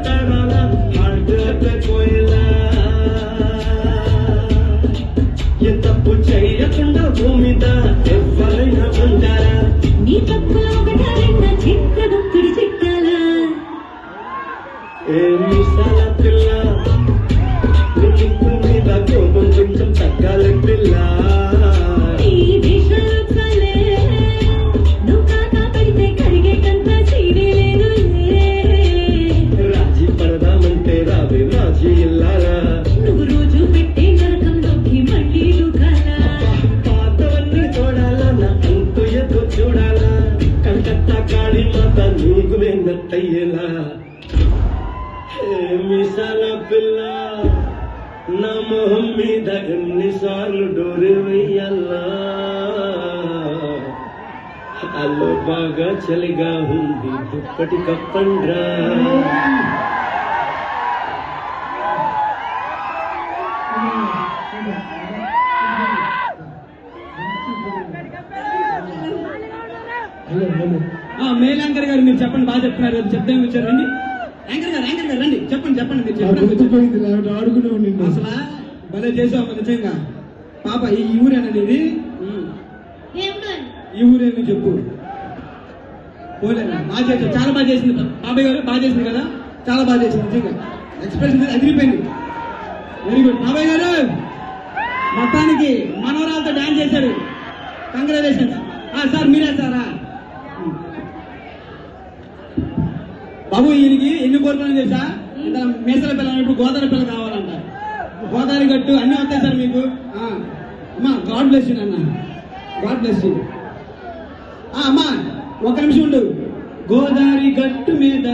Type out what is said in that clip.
తరాల హార్ట్ కోయిలా ఏ తప్పు చేయకుండా భూమిద ఎవరైనా ఉంటారా నీ తప్పులో ఒకటారెన్న చిక్కదొక్కడి చిట్టాలా ఏ మిసాల పిల్ల నీకు మీద కోపం కొంచెం తగ్గాలి పిల్ల ఈ దేశంలో కలే నువ్వు కాకా పెడితే కరిగేటంత సీనే లేదులే రాజీ పడదామంటే రావే రాజీ ఇల్లాలా నువ్వు రోజు పెట్టే నరకంలోకి మళ్ళీ దుకాలా పాతవన్నీ చూడాలా నా అంతు ఎదు చూడాలా కలకత్తా కాళీ మాత నీకు వెందయ్యేలా మిసాల పిల్ల నా మొహం మీద ఎన్నిసార్లు డోరు వెయ్యాలా అల్లో బాగా చలిగా ఉంది దుప్పటి కప్పండ్రా మేల్ యాంకర్ గారు మీరు చెప్పండి, బాగా చెప్తున్నారు. చెప్తే వచ్చారు. రండి యాంకర్ గారు రండి, చెప్పండి మీరు చెప్పండి. అసలు భలే చేసావు నిజంగా. పాప ఈ ఊరేనా నీది? ఈ ఊరేమి చెప్పు. పోలేనా? బాగా చేసావు, చాలా బాగా చేసింది బాబాయ్ గారు. బాగా చేసింది కదా, చాలా బాగా చేసింది నిజంగా. ఎక్స్ప్రెషన్ అదిరిపోయింది. వెరీ గుడ్ బాబాయ్ గారు. మొత్తానికి మనోరాలతో డాన్స్ చేశాడు. కంగ్రాచులేషన్స్. సార్ మీరే సారా? బాబు ఈయనకి ఎన్ని కోరుకున్నాను తెలుసా? ఇంత మేసల పిల్ల అన్నప్పుడు గోదావరి పిల్ల కావాలంట. గోదావరి గట్టు అన్ని వస్తాయి సార్ మీకు. అమ్మా గాడ్ బ్లెస్ యూ అన్న, గాడ్ బ్లెస్ యూ. అమ్మా ఒక నిమిషం ఉండు. గోదావరి గట్టు మీద